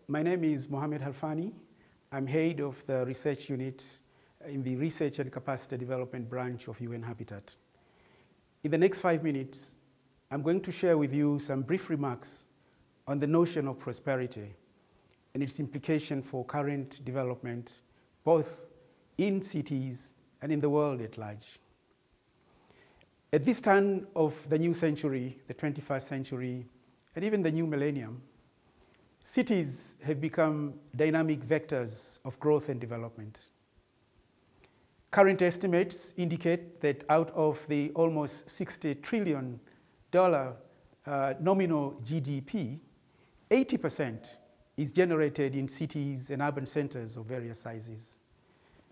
My name is Mohamed Halfani. I'm head of the research unit in the Research and Capacity Development branch of UN Habitat. In the next 5 minutes, I'm going to share with you some brief remarks on the notion of prosperity and its implication for current development, both in cities and in the world at large. At this turn of the new century, the 21st century, and even the new millennium, cities have become dynamic vectors of growth and development. Current estimates indicate that out of the almost $60 trillion nominal GDP, 80% is generated in cities and urban centers of various sizes.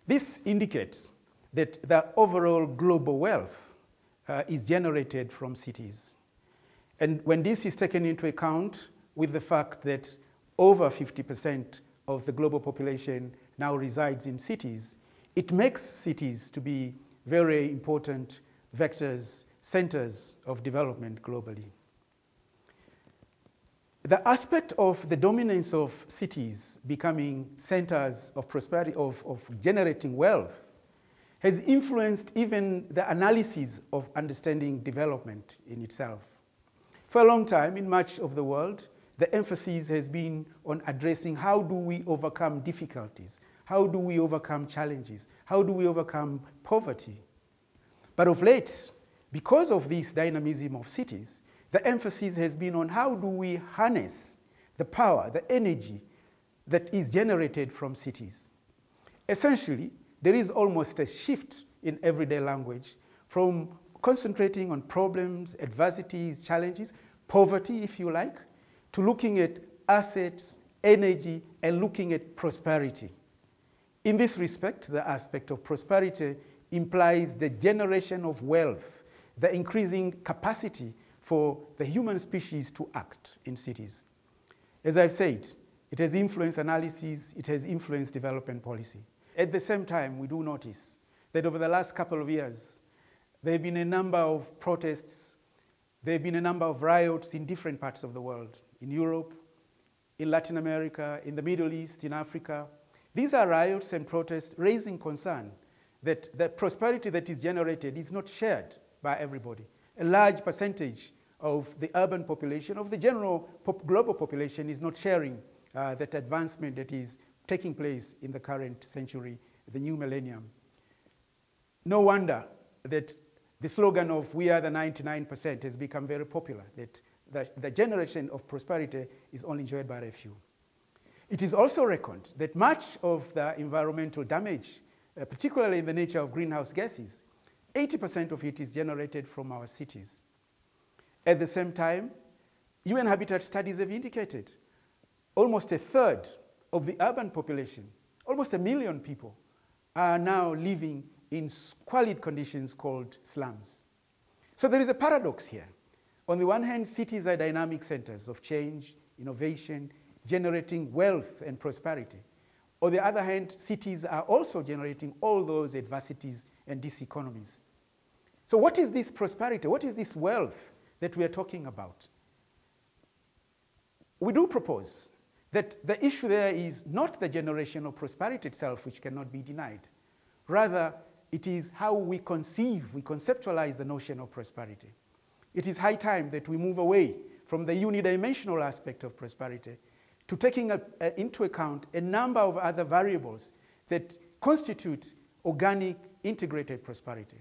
This indicates that the overall global wealth is generated from cities. And when this is taken into account with the fact that over 50% of the global population now resides in cities, it makes cities to be very important vectors, centers of development globally. The aspect of the dominance of cities becoming centers of prosperity, of generating wealth, has influenced even the analysis of understanding development in itself. For a long time, in much of the world, the emphasis has been on addressing how do we overcome difficulties, how do we overcome challenges, how do we overcome poverty. But of late, because of this dynamism of cities, the emphasis has been on how do we harness the power, the energy that is generated from cities. Essentially, there is almost a shift in everyday language from concentrating on problems, adversities, challenges, poverty, if you like, to looking at assets, energy, and looking at prosperity. In this respect, the aspect of prosperity implies the generation of wealth, the increasing capacity for the human species to act in cities. As I've said, it has influenced analysis, it has influenced development policy. At the same time, we do notice that over the last couple of years, there have been a number of protests, there have been a number of riots in different parts of the world, in Europe, in Latin America, in the Middle East, in Africa. These are riots and protests raising concern that the prosperity that is generated is not shared by everybody. A large percentage of the urban population, of the general global population, is not sharing that advancement that is taking place in the current century, the new millennium. No wonder that the slogan of "we are the 99% has become very popular, that the generation of prosperity is only enjoyed by a few. It is also reckoned that much of the environmental damage, particularly in the nature of greenhouse gases, 80% of it is generated from our cities. At the same time, UN Habitat studies have indicated almost a third of the urban population, almost 1 million people, are now living in squalid conditions called slums. So there is a paradox here. On the one hand, cities are dynamic centers of change, innovation, generating wealth and prosperity. On the other hand, cities are also generating all those adversities and diseconomies. So what is this prosperity? What is this wealth that we are talking about? We do propose that the issue there is not the generation of prosperity itself, which cannot be denied. Rather, it is how we conceive, we conceptualize the notion of prosperity. It is high time that we move away from the unidimensional aspect of prosperity to taking into account a number of other variables that constitute organic, integrated prosperity.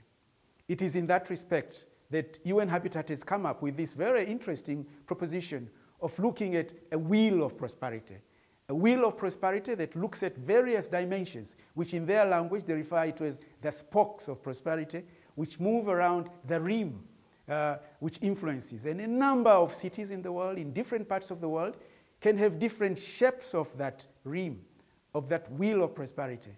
It is in that respect that UN Habitat has come up with this very interesting proposition of looking at a wheel of prosperity. A wheel of prosperity that looks at various dimensions, which in their language they refer to as the spokes of prosperity, which move around the rim, which influences. And a number of cities in the world, in different parts of the world, can have different shapes of that rim, of that wheel of prosperity.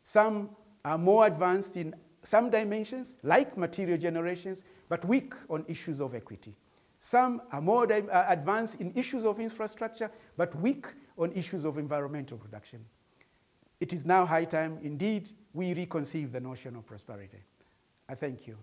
Some are more advanced in some dimensions, like material generations, but weak on issues of equity. Some are more advanced in issues of infrastructure, but weak on issues of environmental production. It is now high time, indeed, we reconceive the notion of prosperity. I thank you.